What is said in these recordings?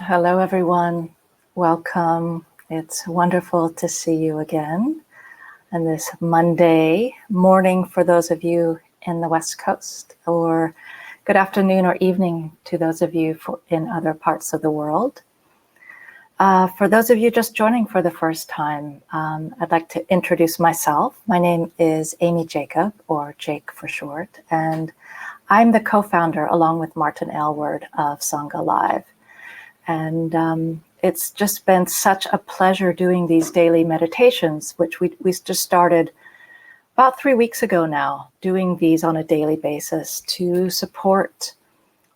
Hello, everyone. Welcome. It's wonderful to see you again on this Monday morning for those of you in the West Coast, or good afternoon or evening to those of you in other parts of the world. For those of you just joining for the first time, I'd like to introduce myself. My name is Amy Jacob, or Jake for short, and I'm the co-founder, along with Martin Aylward, of Sangha Live. And it's just been such a pleasure doing these daily meditations, which we just started about 3 weeks ago now, doing these on a daily basis to support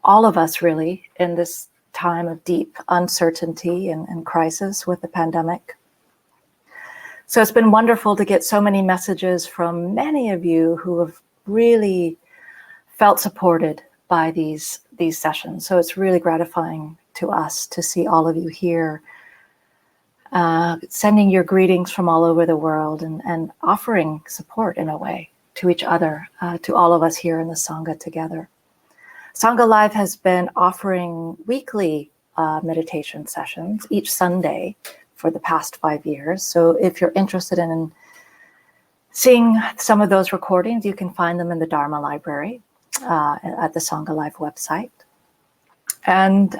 all of us really in this time of deep uncertainty and crisis with the pandemic. So it's been wonderful to get so many messages from many of you who have really felt supported by these sessions. So it's really gratifying to us to see all of you here, sending your greetings from all over the world and offering support in a way to each other, to all of us here in the Sangha together. Sangha Live has been offering weekly meditation sessions each Sunday for the past 5 years. So if you're interested in seeing some of those recordings, you can find them in the Dharma Library at the Sangha Live website. And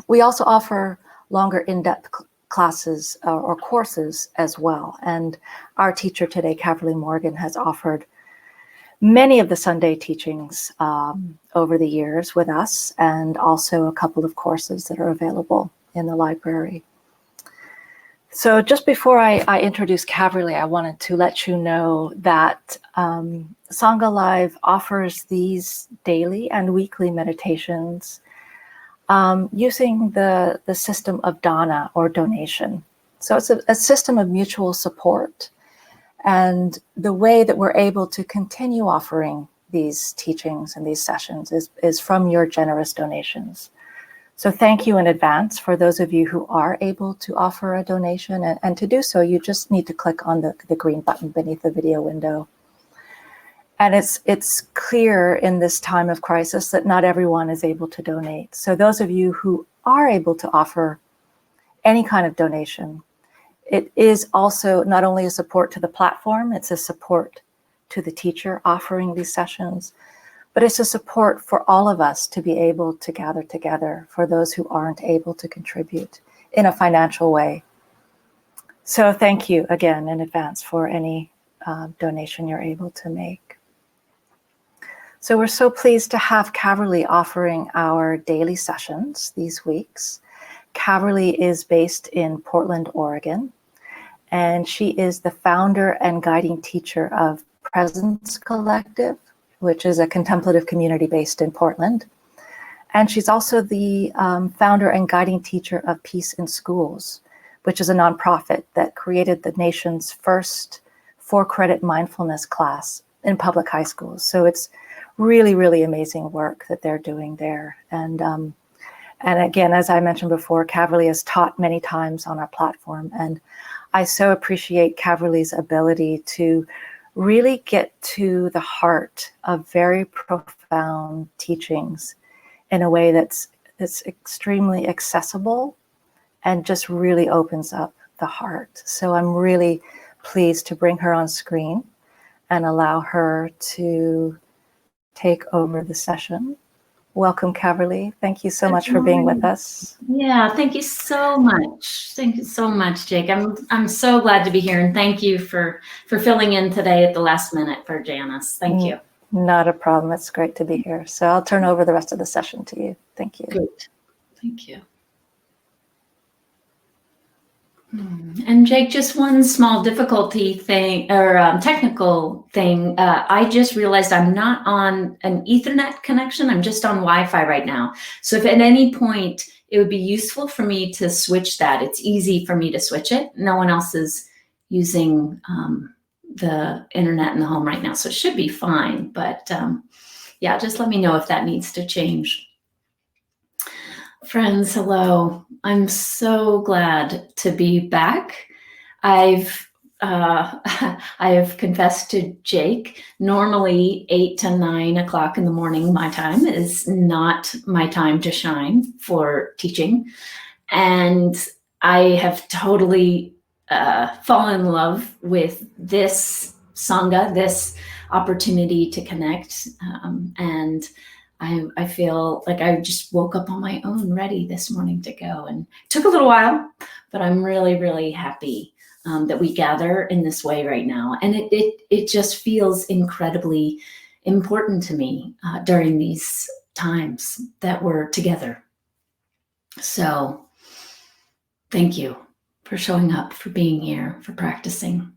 we also offer longer in-depth classes or courses as well. And our teacher today, Caverly Morgan, has offered many of the Sunday teachings over the years with us, and also a couple of courses that are available in the library. So just before I introduce Caverly, I wanted to let you know that Sangha Live offers these daily and weekly meditations using the system of dana, or donation. So it's a system of mutual support. And the way that we're able to continue offering these teachings and these sessions is from your generous donations. So thank you in advance for those of you who are able to offer a donation. And to do so, you just need to click on the green button beneath the video window. And it's clear in this time of crisis that not everyone is able to donate. So those of you who are able to offer any kind of donation, it is also not only a support to the platform, it's a support to the teacher offering these sessions, but it's a support for all of us to be able to gather together for those who aren't able to contribute in a financial way. So thank you again in advance for any donation you're able to make. So we're so pleased to have Caverly offering our daily sessions these weeks. Caverly is based in Portland, Oregon, and she is the founder and guiding teacher of Presence Collective, which is a contemplative community based in Portland. And she's also the founder and guiding teacher of Peace in Schools, which is a nonprofit that created the nation's first 4-credit mindfulness class in public high schools. So it's really, really amazing work that they're doing there. And again, as I mentioned before, Caverly has taught many times on our platform. And I so appreciate Caverly's ability to really get to the heart of very profound teachings in a way that's extremely accessible and just really opens up the heart. So I'm really pleased to bring her on screen and allow her to take over the session. Welcome, Caverly. Thank you so much for being with us. Yeah, thank you so much. Thank you so much, Jake. I'm so glad to be here, and thank you for filling in today at the last minute for Janice. Thank you. Not a problem. It's great to be here. So I'll turn over the rest of the session to you. Thank you. Good. Thank you. And Jake, just one small difficulty thing, or technical thing. I just realized I'm not on an Ethernet connection. I'm just on Wi-Fi right now. So if at any point it would be useful for me to switch that, it's easy for me to switch it. No one else is using the internet in the home right now, so it should be fine. But yeah, just let me know if that needs to change. Friends, hello. I'm so glad to be back. I've I have confessed to Jake, normally 8 to 9 o'clock in the morning, my time is not my time to shine for teaching. And I have totally fallen in love with this Sangha, this opportunity to connect. And I feel like I just woke up on my own ready this morning to go. And it took a little while, but I'm really, really happy that we gather in this way right now. And it just feels incredibly important to me during these times that we're together. So thank you for showing up, for being here, for practicing.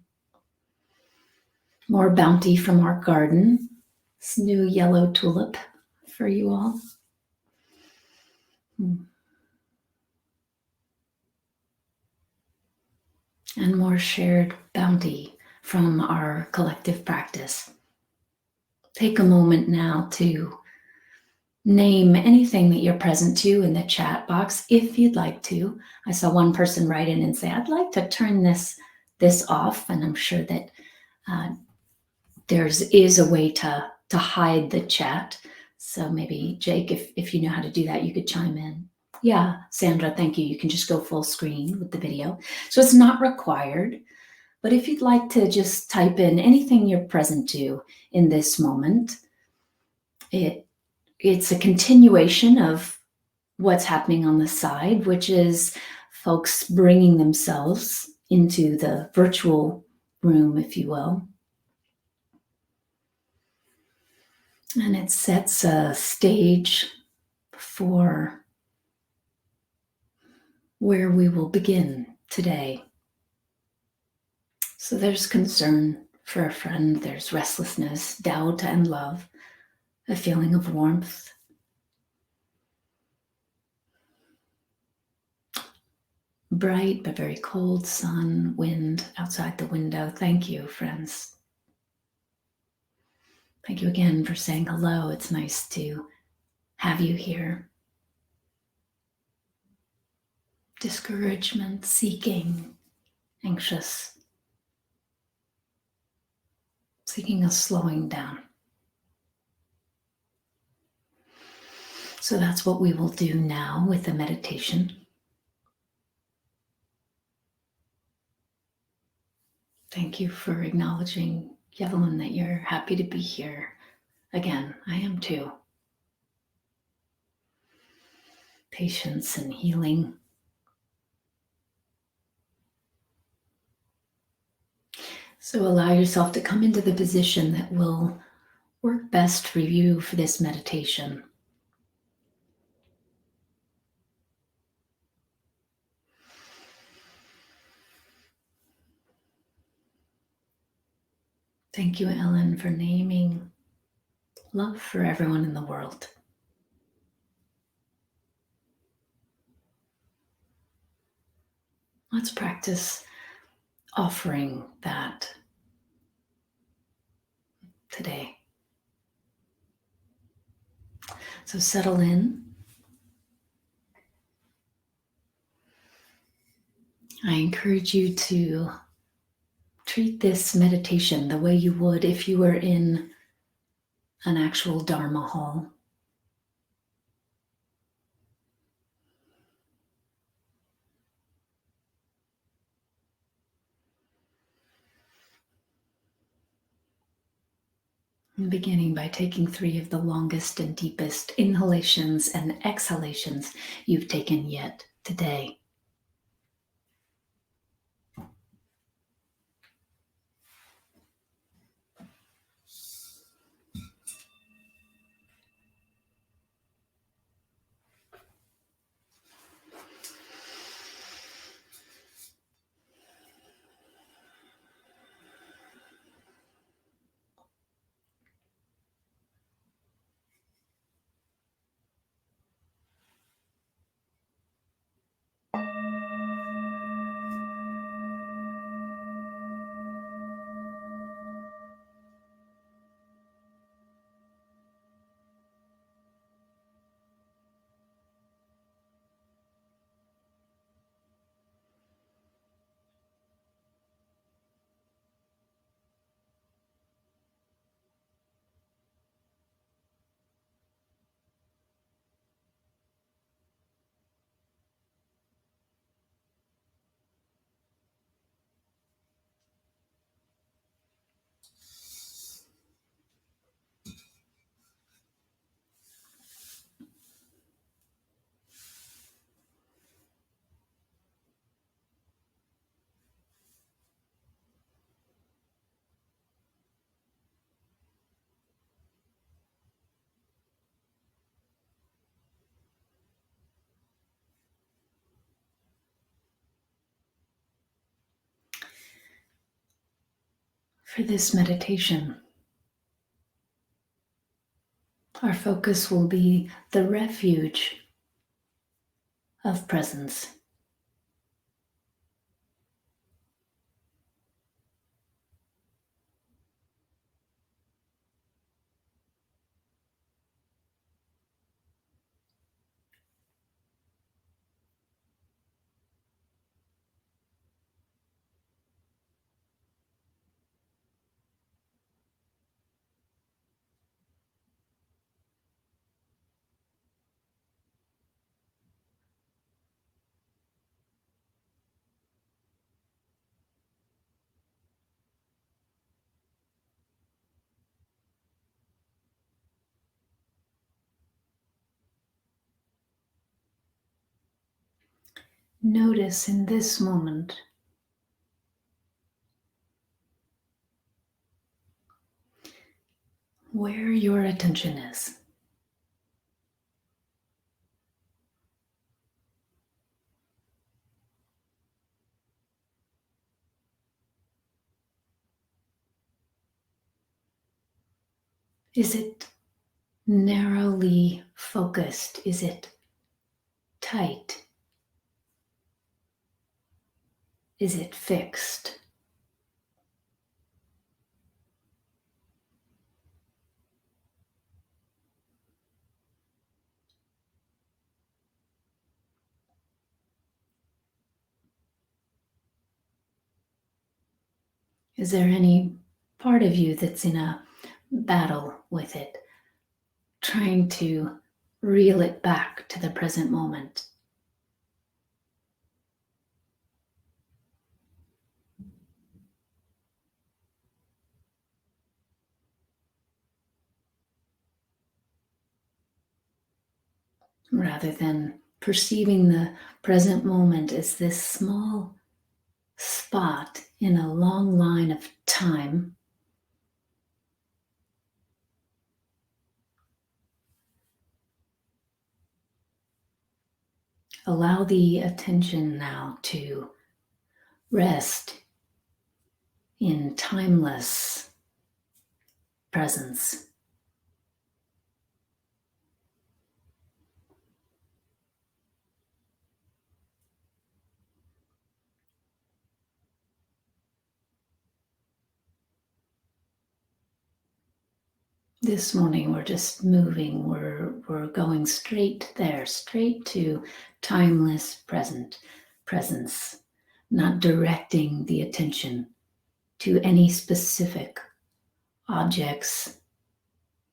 More bounty from our garden. This new yellow tulip for you all. And more shared bounty from our collective practice. Take a moment now to name anything that you're present to in the chat box, if you'd like to. I saw one person write in and say, I'd like to turn this off, and I'm sure that there is a way to hide the chat. So maybe, Jake, if you know how to do that, you could chime in. Yeah, Sandra, thank you. You can just go full screen with the video. So it's not required, but if you'd like to just type in anything you're present to in this moment, it's a continuation of what's happening on the side, which is folks bringing themselves into the virtual room, if you will. And it sets a stage for where we will begin today. So there's concern for a friend, there's restlessness, doubt, and love, a feeling of warmth. Bright but very cold sun, wind outside the window. Thank you, friends. Thank you again for saying hello. It's nice to have you here. Discouragement, seeking, anxious, seeking a slowing down. So that's what we will do now with the meditation. Thank you for acknowledging, Evelyn, that you're happy to be here. Again, I am too. Patience and healing. So allow yourself to come into the position that will work best for you for this meditation. Thank you, Ellen, for naming love for everyone in the world. Let's practice offering that today. So settle in. I encourage you to treat this meditation the way you would if you were in an actual Dharma hall. And beginning by taking 3 of the longest and deepest inhalations and exhalations you've taken yet today. For this meditation, our focus will be the refuge of presence. Notice in this moment where your attention is. Is it narrowly focused? Is it tight? Is it fixed? Is there any part of you that's in a battle with it, trying to reel it back to the present moment? Rather than perceiving the present moment as this small spot in a long line of time, allow the attention now to rest in timeless presence. This morning we're just moving, we're going straight there, straight to timeless presence, not directing the attention to any specific objects,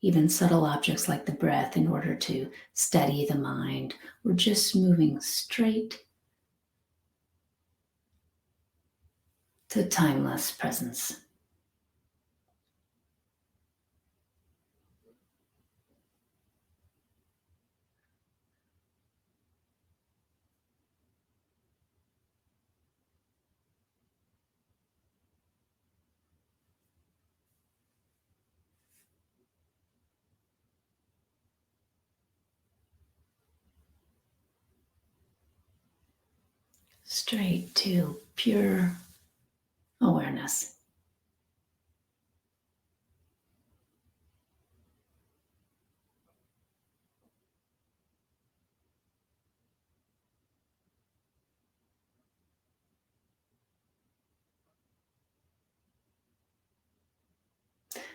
even subtle objects like the breath, in order to steady the mind. We're just moving straight to timeless presence. Straight to pure awareness.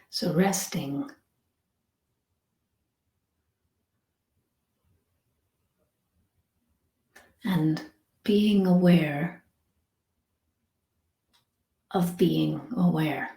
So resting and being aware of being aware.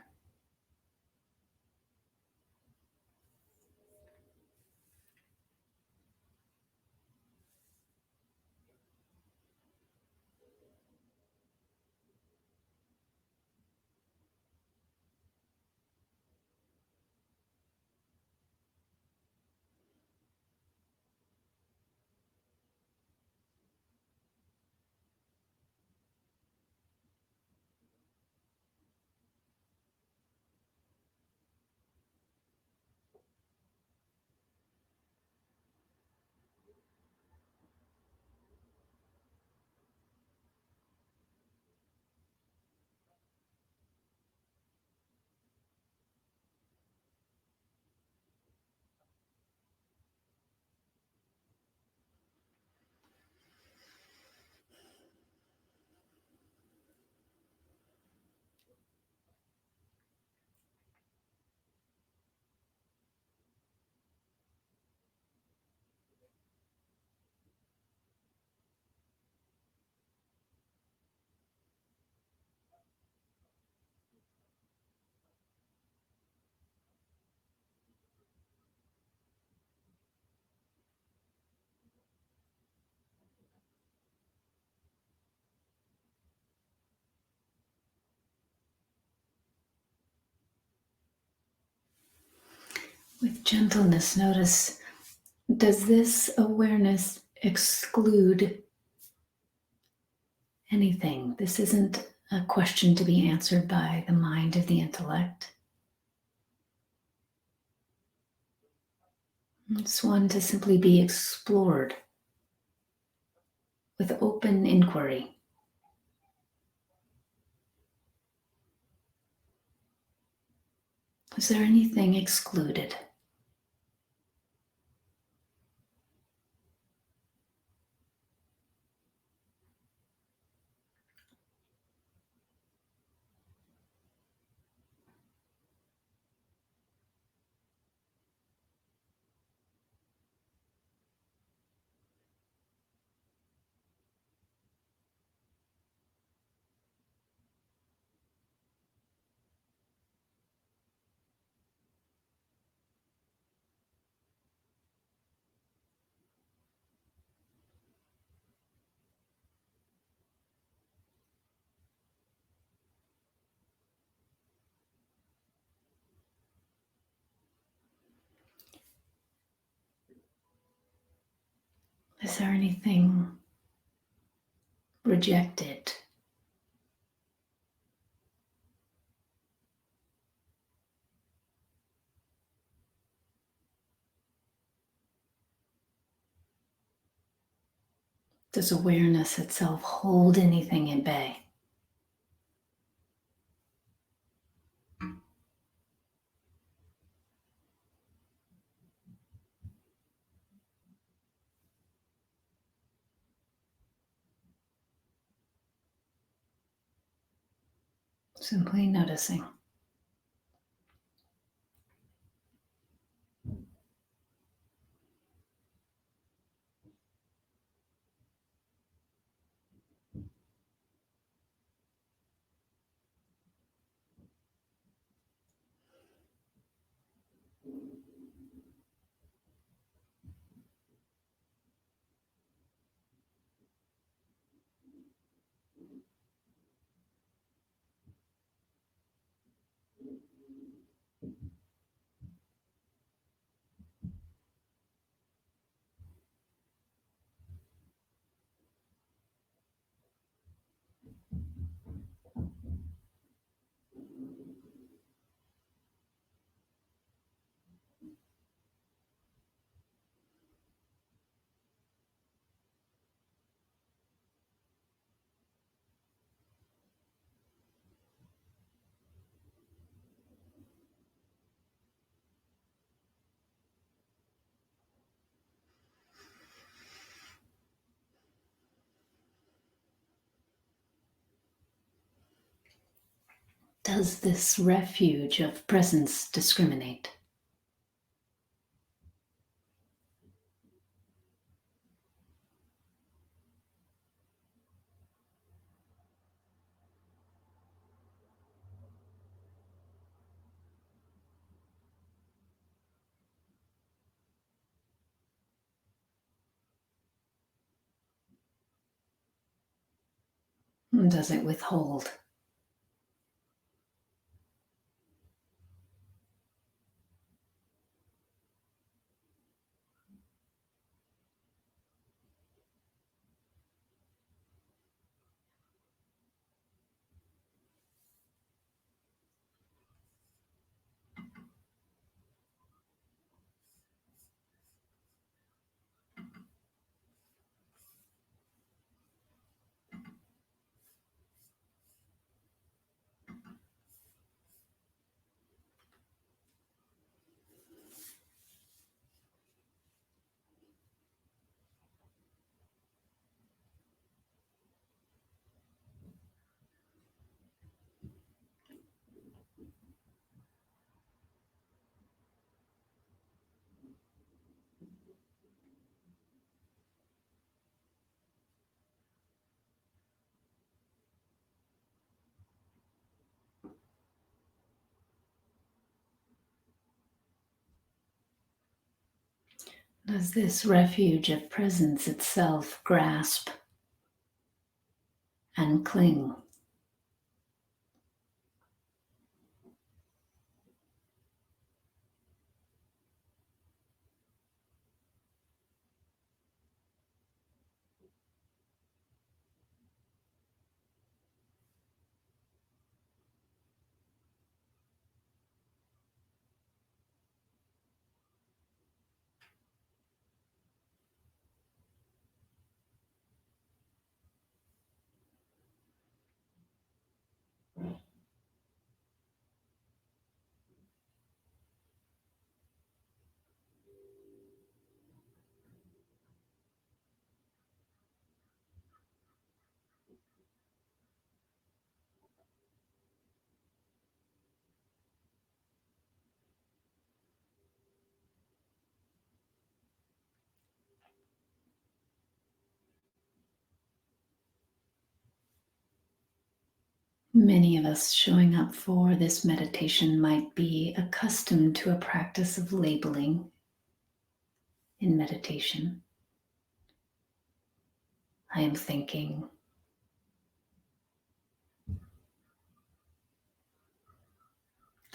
gentleness, notice, does this awareness exclude anything? This isn't a question to be answered by the mind or the intellect. It's one to simply be explored with open inquiry. Is there anything excluded? Is there anything rejected? Does awareness itself hold anything at bay? Simply noticing. Does this refuge of presence discriminate? Does it withhold? Does this refuge of presence itself grasp and cling? Many of us showing up for this meditation might be accustomed to a practice of labeling in meditation. I am thinking.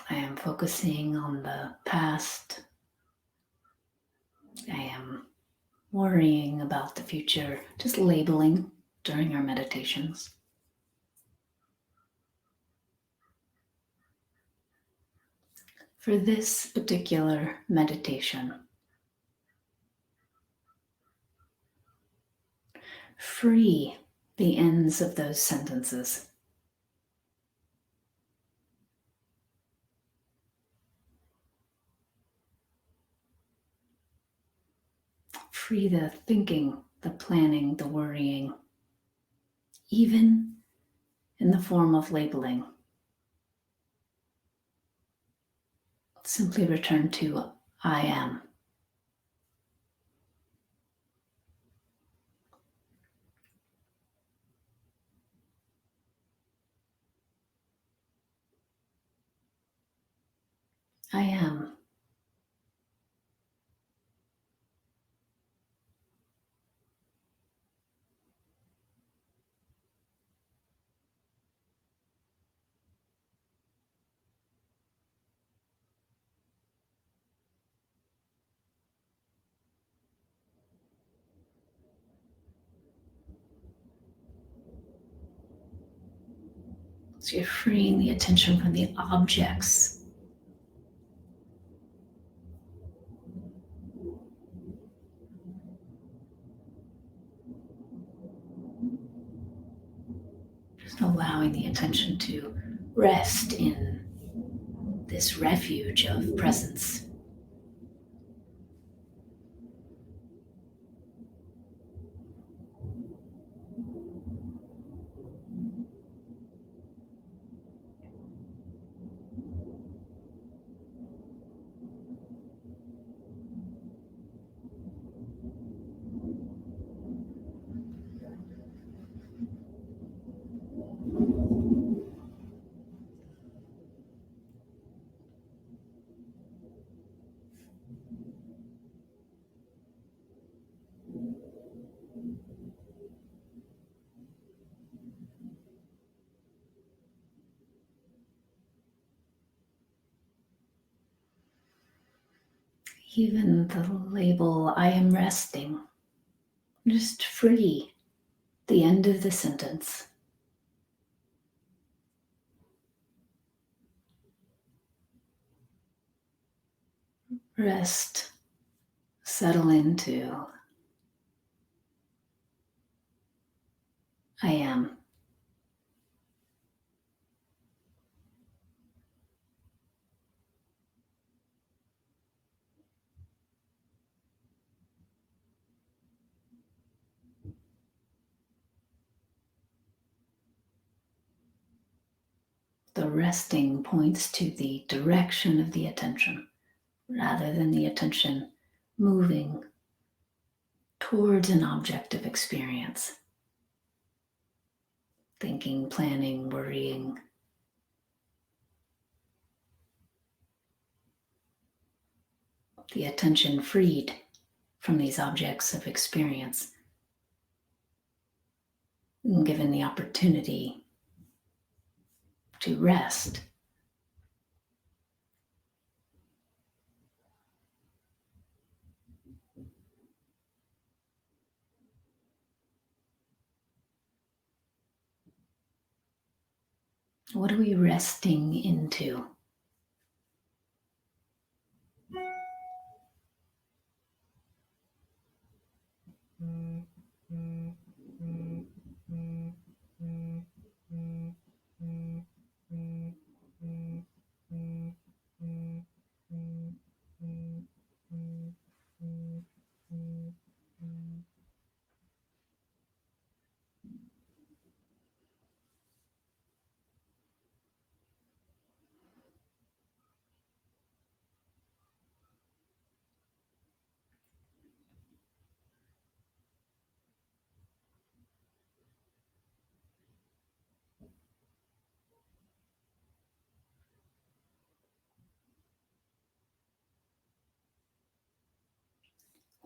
I am focusing on the past. I am worrying about the future, just labeling during our meditations. For this particular meditation, free the ends of those sentences. Free the thinking, the planning, the worrying, even in the form of labeling. Simply return to I am. I am. So you're freeing the attention from the objects. Just allowing the attention to rest in this refuge of presence. Even the label, I am resting, just free the end of the sentence. Rest, settle into I am. The resting points to the direction of the attention rather than the attention moving towards an object of experience. Thinking, planning, worrying. The attention freed from these objects of experience and given the opportunity to rest. What are we resting into?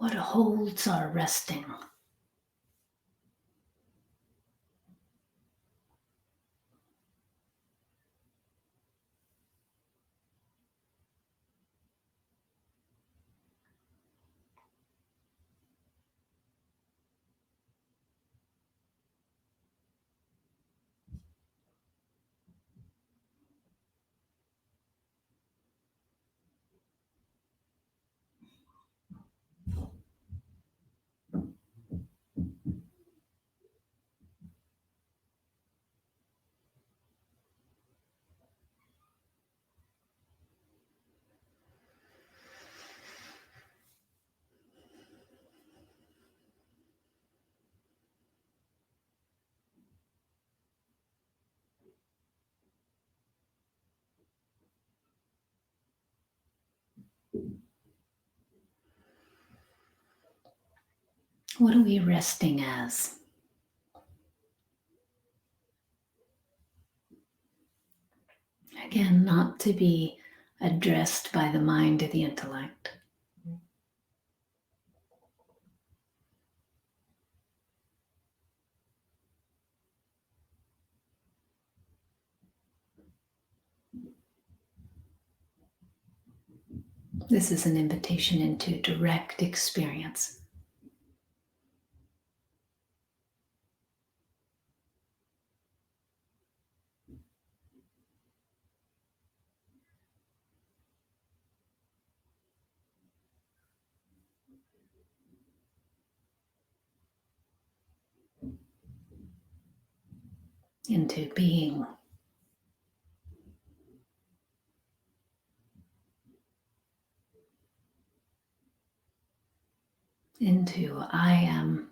What holds our resting? What are we resting as? Again, not to be addressed by the mind or the intellect. This is an invitation into direct experience. Into being. Into I am.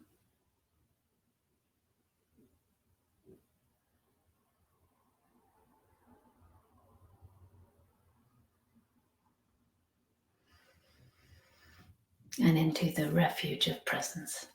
And into the refuge of presence.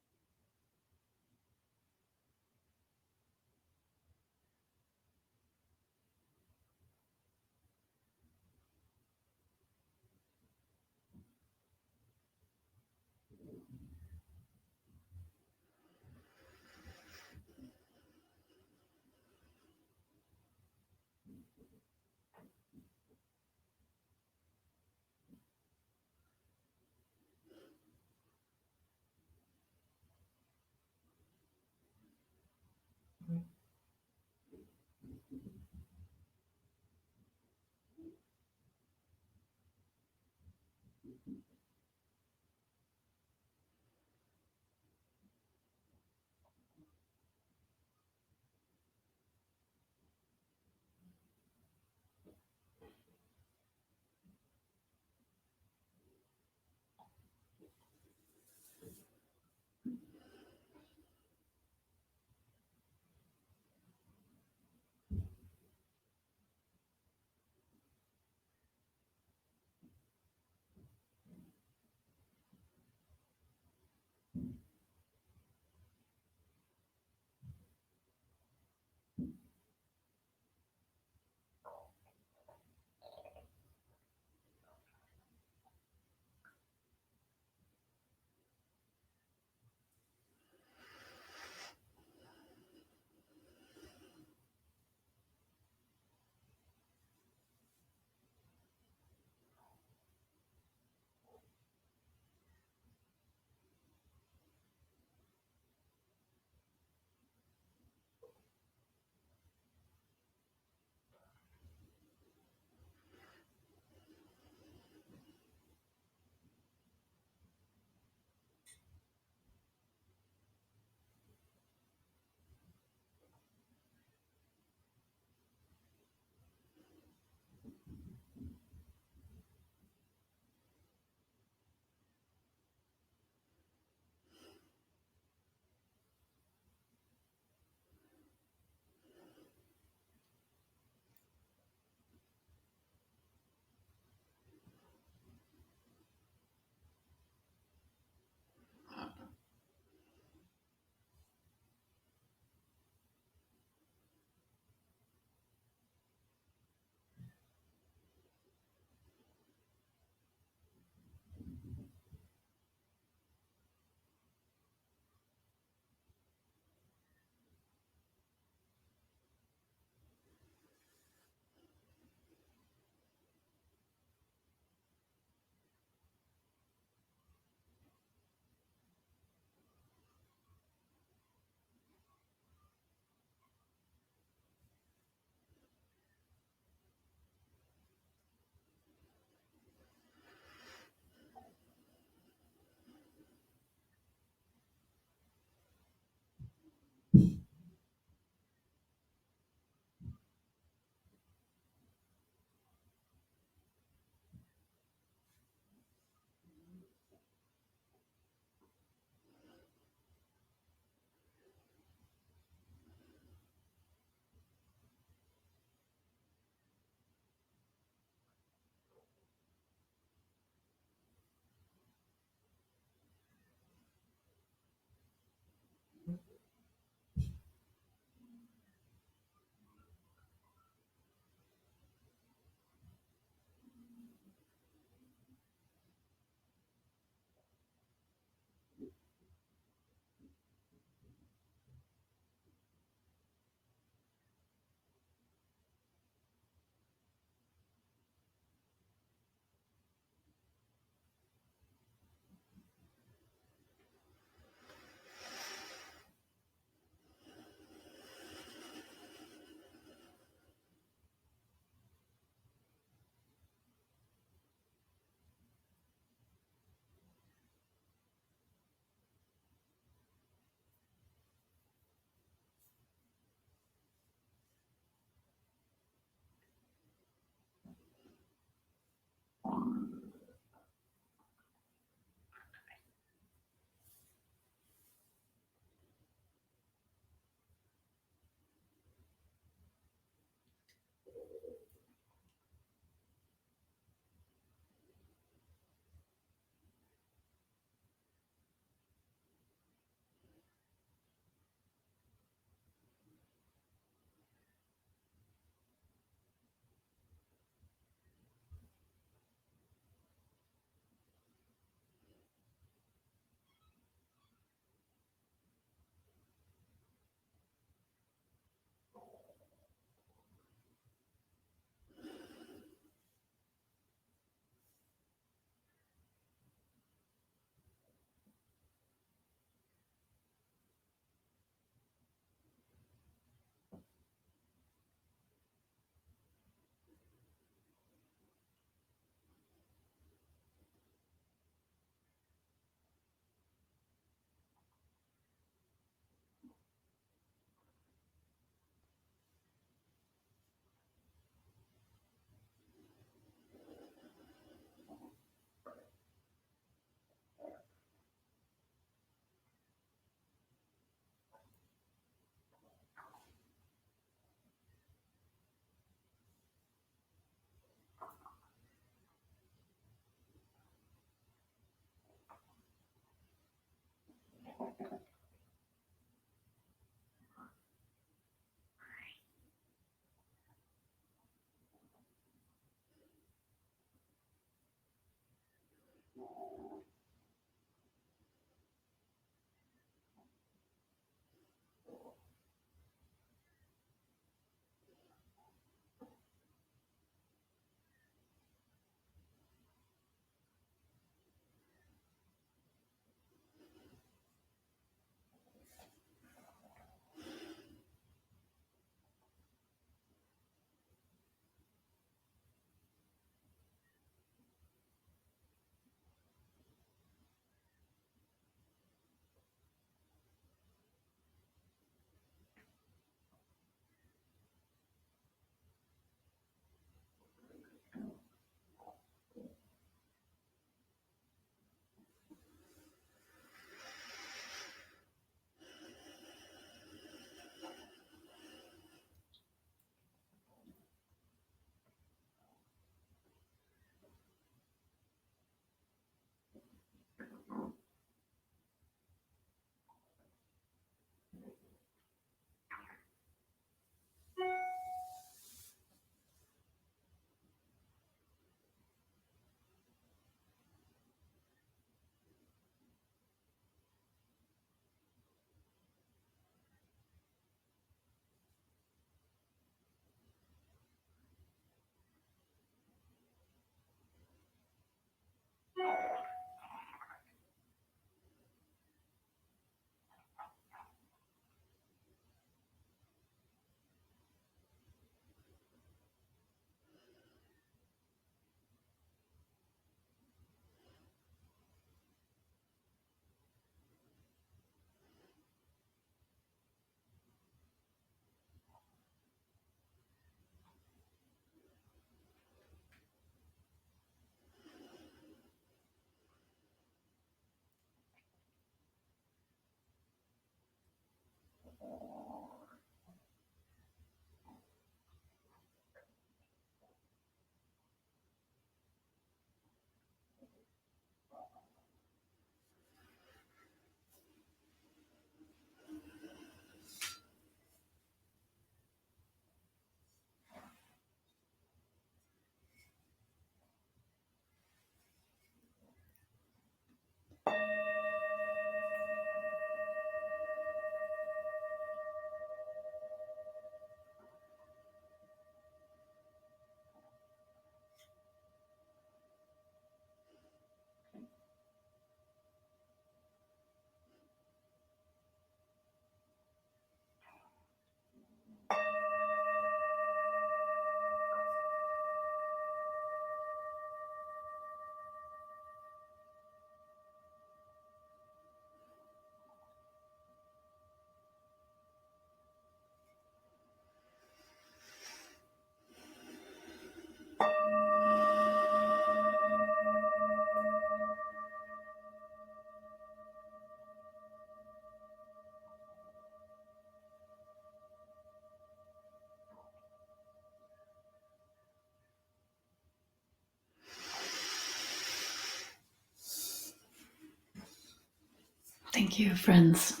Thank you, friends.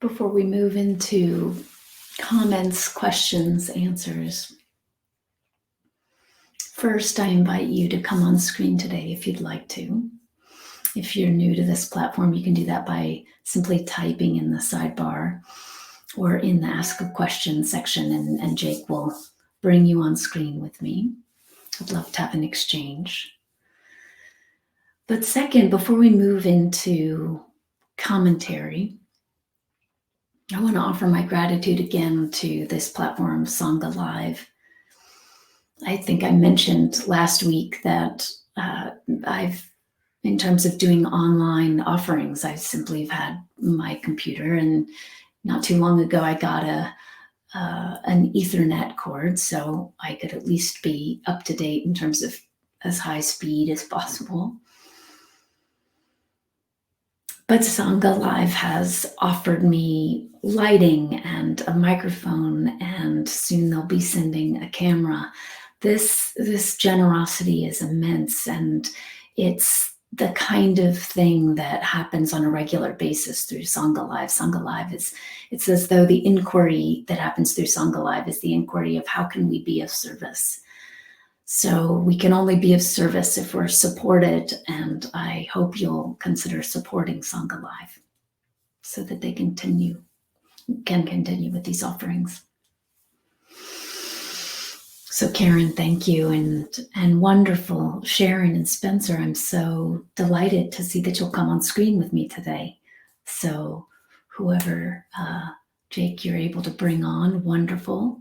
Before we move into comments, questions, answers, first, I invite you to come on screen today if you'd like to. If you're new to this platform, you can do that by simply typing in the sidebar or in the Ask a Question section, and Jake will bring you on screen with me. I'd love to have an exchange. But second, before we move into commentary, I want to offer my gratitude again to this platform, Sangha Live. I think I mentioned last week that in terms of doing online offerings, I simply have had my computer, and not too long ago I got an Ethernet cord, so I could at least be up to date in terms of as high speed as possible. But Sangha Live has offered me lighting and a microphone, and soon they'll be sending a camera. This generosity is immense, and it's the kind of thing that happens on a regular basis through Sangha Live. Sangha Live it's as though the inquiry that happens through Sangha Live is the inquiry of how can we be of service. So we can only be of service if we're supported, and I hope you'll consider supporting Sangha Live so that they can continue with these offerings. So Karen, thank you, and wonderful Sharon and Spencer. I'm so delighted to see that you'll come on screen with me today. So whoever, Jake, you're able to bring on, wonderful.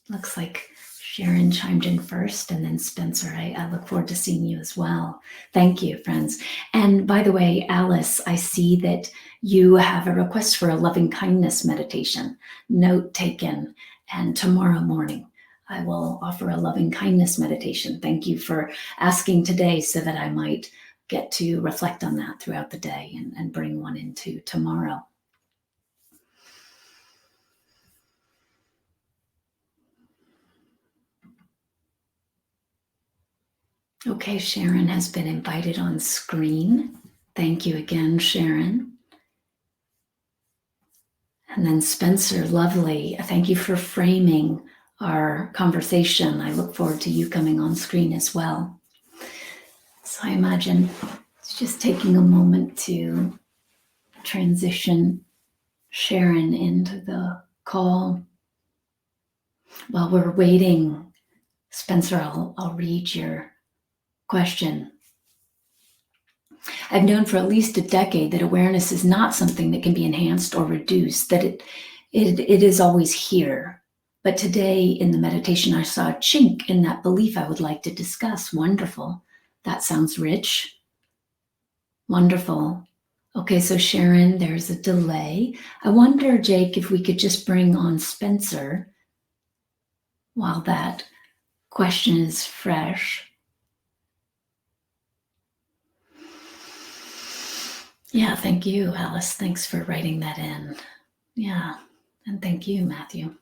Looks like Sharon chimed in first, and then Spencer. I look forward to seeing you as well. Thank you, friends. And by the way, Alice, I see that you have a request for a loving kindness meditation. Note taken. And tomorrow morning, I will offer a loving kindness meditation. Thank you for asking today so that I might get to reflect on that throughout the day and bring one into tomorrow. Okay, Sharon has been invited on screen. Thank you again, Sharon. And then Spencer, lovely. Thank you for framing our conversation. I look forward to you coming on screen as well. So I imagine it's just taking a moment to transition Sharon into the call. While we're waiting, Spencer, I'll read your question. I've known for at least a decade that awareness is not something that can be enhanced or reduced, that it is always here. But today in the meditation, I saw a chink in that belief I would like to discuss. Wonderful. That sounds rich. Wonderful. Okay, so Sharon, there's a delay. I wonder, Jake, if we could just bring on Spencer while that question is fresh. Yeah, thank you, Alice. Thanks for writing that in. Yeah, and thank you, Matthew.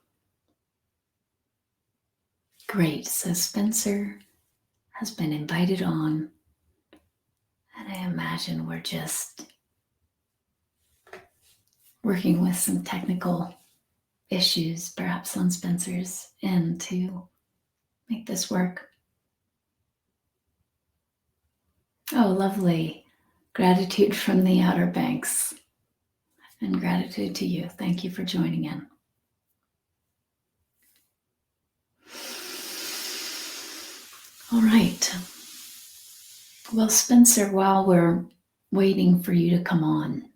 Great, so Spencer has been invited on, and I imagine we're just working with some technical issues, perhaps on Spencer's end, to make this work. Oh, lovely. Gratitude from the Outer Banks, and gratitude to you. Thank you for joining in. All right. Well, Spencer, while we're waiting for you to come on,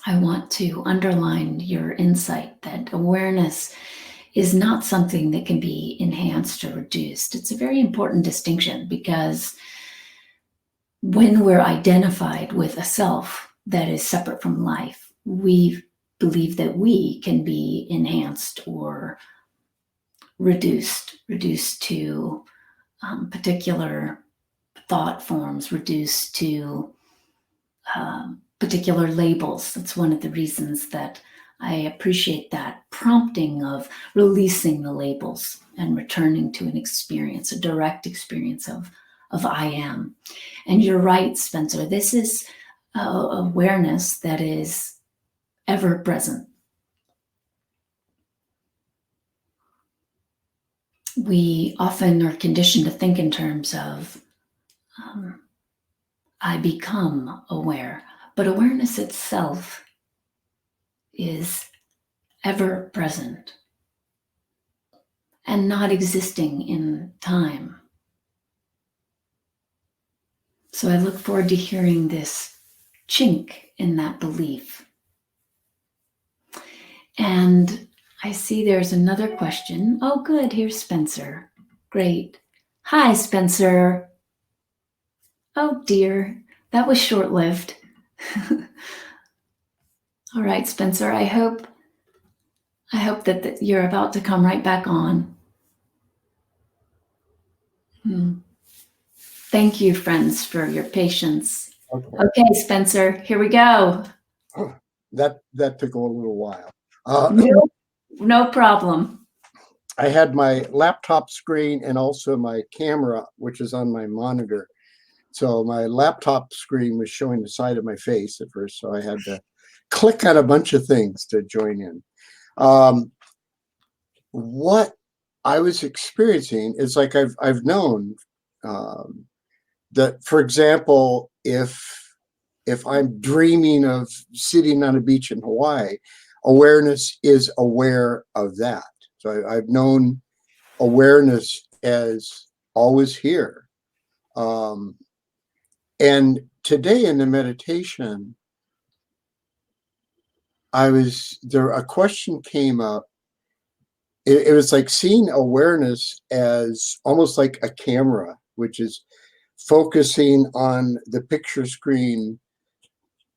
I want to underline your insight that awareness is not something that can be enhanced or reduced. It's a very important distinction, because when we're identified with a self that is separate from life, we believe that we can be enhanced or reduced to particular thought forms, reduced to particular labels. That's one of the reasons that I appreciate that prompting of releasing the labels and returning to an experience, a direct experience of I am. And you're right, Spencer. This is awareness that is ever present. We often are conditioned to think in terms of I become aware, but awareness itself is ever present and not existing in time. So I look forward to hearing this chink in that belief. And I see there's another question. Oh, good. Here's Spencer. Great. Hi, Spencer. Oh, dear. That was short-lived. All right, Spencer. I hope that you're about to come right back on. Thank you, friends, for your patience. Okay, Spencer, here we go. That took a little while. No problem. I had my laptop screen and also my camera, which is on my monitor. So my laptop screen was showing the side of my face at first, so I had to click on a bunch of things to join in. What I was experiencing is like I've known that, for example, if I'm dreaming of sitting on a beach in Hawaii, awareness is aware of that. So I've known awareness as always here. And today in the meditation, a question came up. It was like seeing awareness as almost like a camera, which is focusing on the picture screen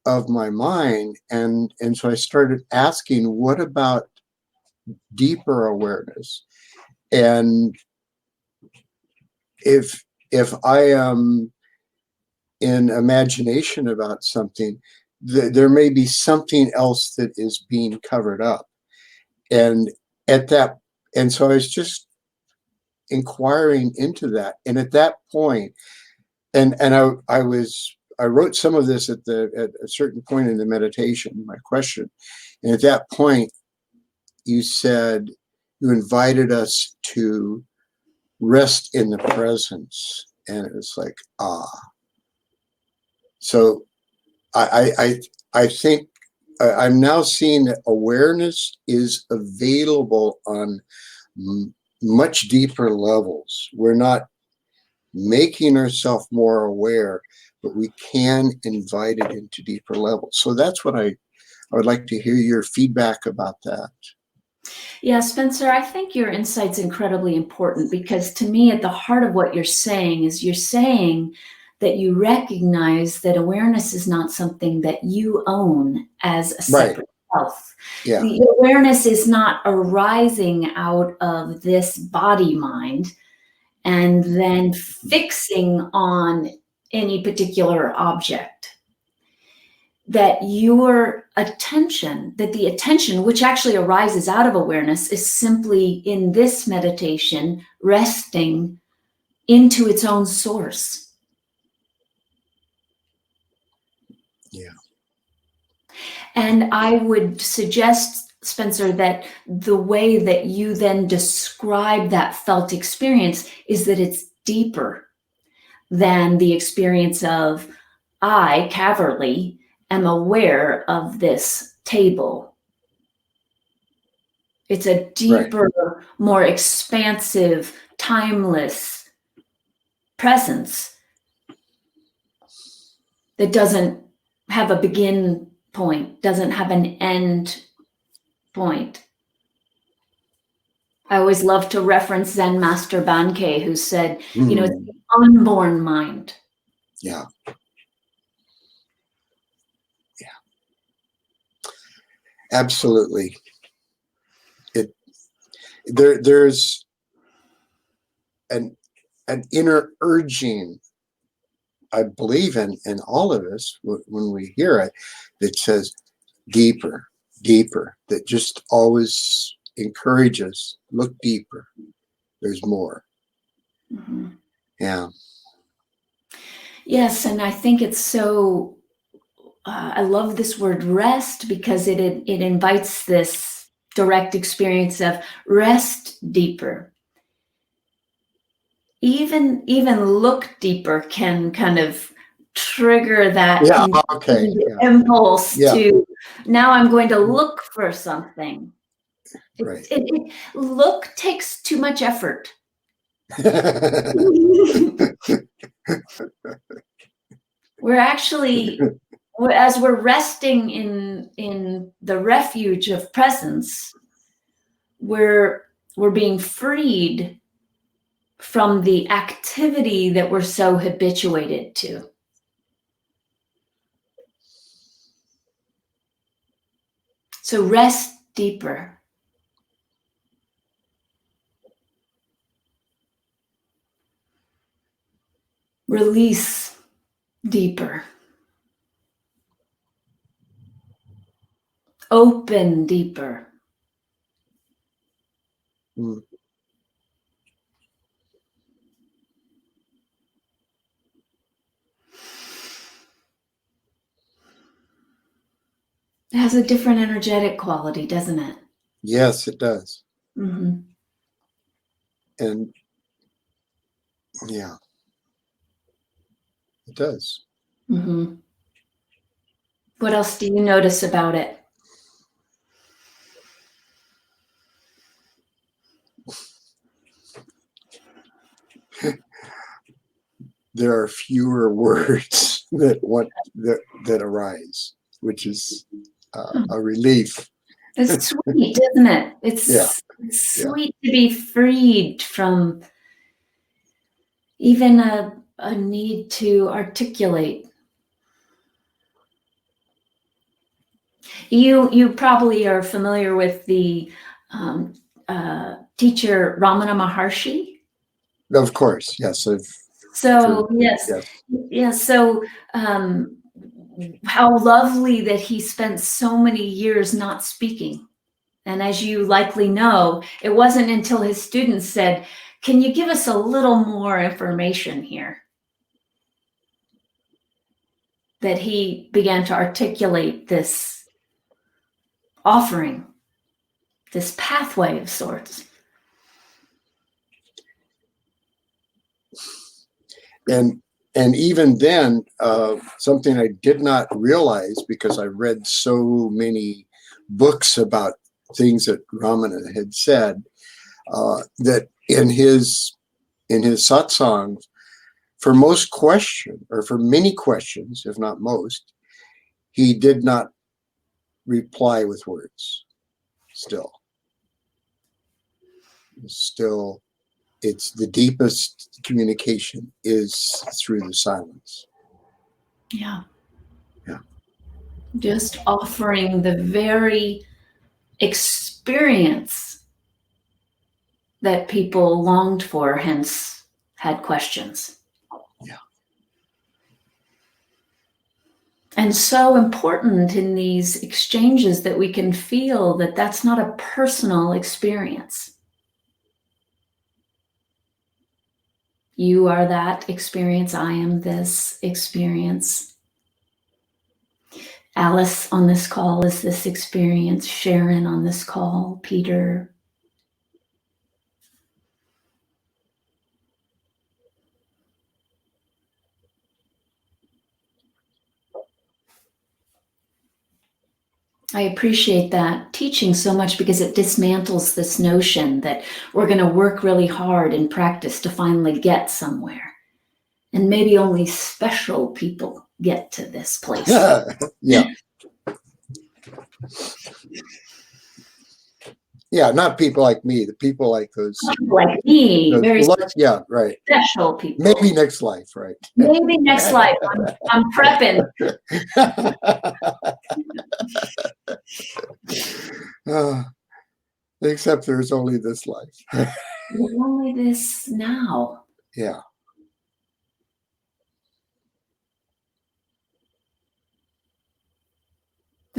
of my mind. And so I started asking, what about deeper awareness? And if I am in imagination about something, there may be something else that is being covered up. And so I was just inquiring into that. And at that point, and I wrote some of this at a certain point in the meditation, my question. And at that point, you invited us to rest in the presence. And it was like, So I think I'm now seeing that awareness is available on much deeper levels. We're not making ourselves more aware, but we can invite it into deeper levels. So that's what I would like to hear your feedback about that. Yeah, Spencer, I think your insight's incredibly important, because to me, at the heart of what you're saying is you're saying that you recognize that awareness is not something that you own as a separate self. Yeah. The awareness is not arising out of this body mind and then fixing on any particular object. That the attention, which actually arises out of awareness, is simply in this meditation resting into its own source. Yeah. And I would suggest, Spencer, that the way that you then describe that felt experience is that it's deeper than the experience of I, Caverly, am aware of this table. It's a deeper, more expansive, timeless presence that doesn't have a begin point, doesn't have an end point. I always love to reference Zen Master Bankei, who said, it's the unborn mind. Yeah. Absolutely. There's an inner urging, I believe in all of us when we hear it, that says deeper, deeper, that just always encourage us, look deeper. There's more. Mm-hmm. Yeah. Yes, and I think it's so, I love this word rest, because it invites this direct experience of rest deeper. Even look deeper can kind of trigger that impulse to, now I'm going to look for something. Right. Look takes too much effort. We're actually, as we're resting in the refuge of presence, we're being freed from the activity that we're so habituated to. So rest deeper. Release deeper. Open deeper. Mm. It has a different energetic quality, doesn't it? Yes, it does. Mm-hmm. And yeah, it does. Mm-hmm. What else do you notice about it? There are fewer words that arise, which is a relief. It's sweet, isn't it? It's sweet to be freed from even a need to articulate. You probably are familiar with the teacher Ramana Maharshi. Of course, yes. So So how lovely that he spent so many years not speaking. And as you likely know, it wasn't until his students said, "Can you give us a little more information here?" that he began to articulate this offering, this pathway of sorts. And even then, something I did not realize, because I read so many books about things that Ramana had said, that in his satsangs, for many questions, if not most, he did not reply with words. Still, it's the deepest communication is through the silence. Yeah. Yeah. Just offering the very experience that people longed for, hence had questions. Yeah. And so important in these exchanges that we can feel that that's not a personal experience. You are that experience. I am this experience. Alice on this call is this experience. Sharon on this call. Peter. I appreciate that teaching so much, because it dismantles this notion that we're going to work really hard in practice to finally get somewhere. And maybe only special people get to this place. Yeah. Yeah, not people like me, the people like those. Like me, very yeah, right. Special people. Maybe next life, right? Maybe next life. I'm prepping. Except there's only this life. There's only this now. Yeah.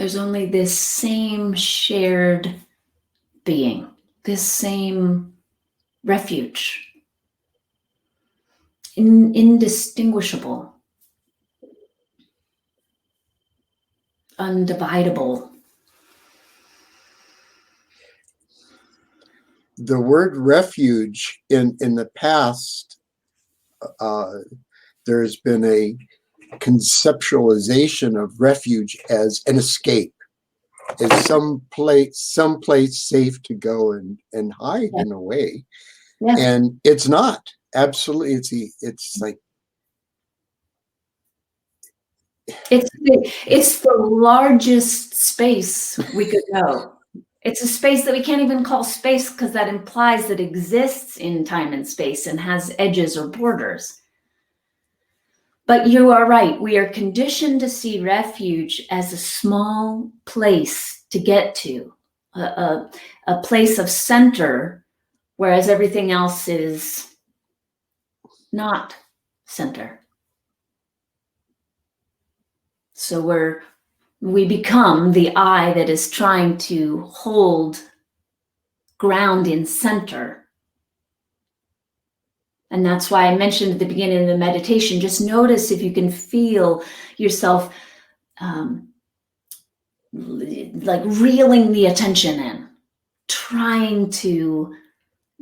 There's only this same shared being, this same refuge, indistinguishable, undividable. The word refuge in the past, there's been a conceptualization of refuge as an escape, as some place safe to go and hide in a way. Yeah. And it's not. Absolutely, it's like it's the largest space we could go. It's a space that we can't even call space because that implies that it exists in time and space and has edges or borders. But you are right. We are conditioned to see refuge as a small place to get to, a place of center, whereas everything else is not center. So we become the I that is trying to hold ground in center. And that's why I mentioned at the beginning of the meditation, just notice if you can feel yourself like reeling the attention in, trying to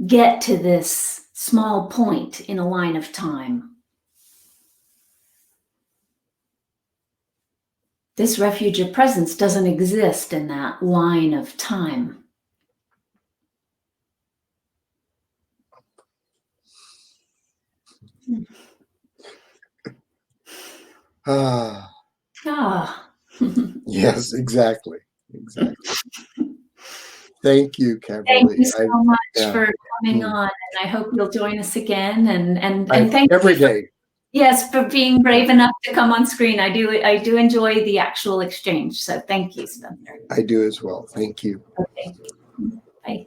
get to this small point in a line of time. This refuge of presence doesn't exist in that line of time. Yes, exactly. Thank you, Caverly. Thank you so much for coming on, and I hope you'll join us again. And thank every you day. Yes, for being brave enough to come on screen. I do enjoy the actual exchange. So thank you, Spencer. I do as well. Thank you. Okay. Bye.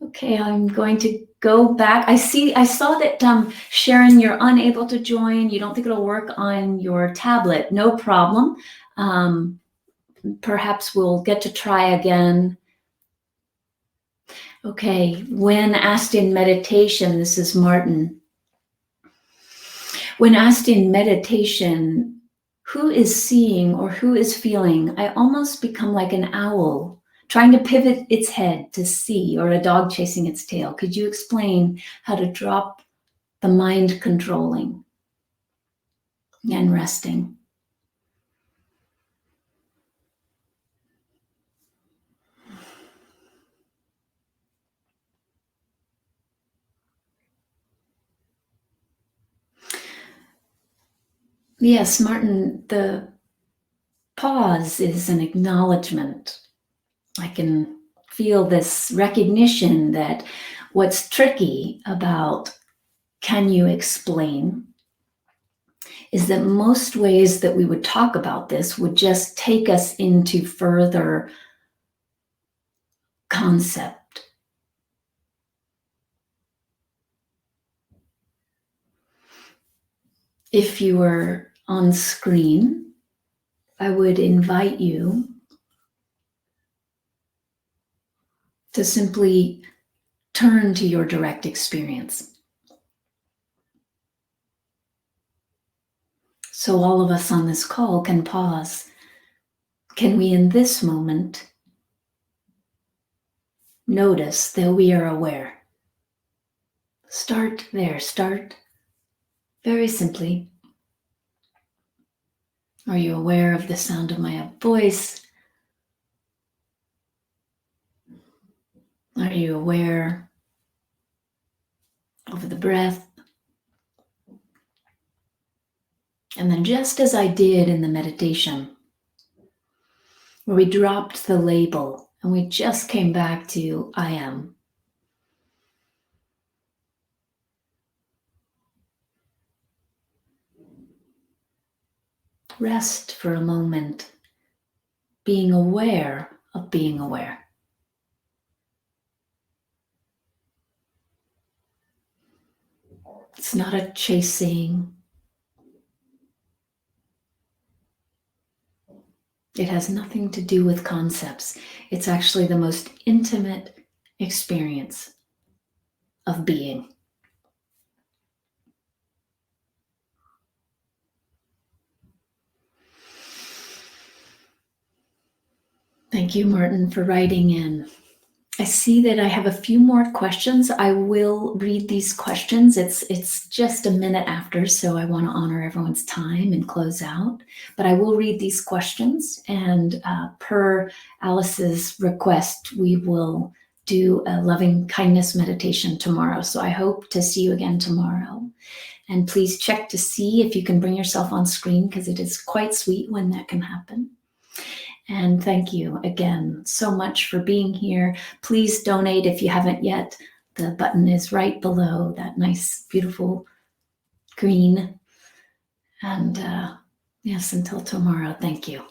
Okay, I'm going to go back. I saw that Sharon, you're unable to join. You don't think it'll work on your tablet. No problem. Perhaps we'll get to try again. Okay, when asked in meditation, this is Martin. When asked in meditation, who is seeing or who is feeling, I almost become like an owl, trying to pivot its head to see, or a dog chasing its tail. Could you explain how to drop the mind controlling and resting? Yes, Martin, the pause is an acknowledgement. I can feel this recognition that what's tricky about can you explain is that most ways that we would talk about this would just take us into further concept. If you were on screen, I would invite you to simply turn to your direct experience. So all of us on this call can pause. Can we, in this moment, notice that we are aware? Start there. Start very simply. Are you aware of the sound of my voice? Are you aware of the breath? And then, just as I did in the meditation, where we dropped the label and we just came back to I am. Rest for a moment, being aware of being aware. It's not a chasing. It has nothing to do with concepts. It's actually the most intimate experience of being. Thank you, Martin, for writing in. I see that I have a few more questions. I will read these questions. It's just a minute after, so I want to honor everyone's time and close out. But I will read these questions, and per Alice's request, we will do a loving kindness meditation tomorrow. So I hope to see you again tomorrow. And please check to see if you can bring yourself on screen, because it is quite sweet when that can happen. And thank you again so much for being here. Please donate if you haven't yet. The button is right below that nice, beautiful green. And yes, until tomorrow, thank you.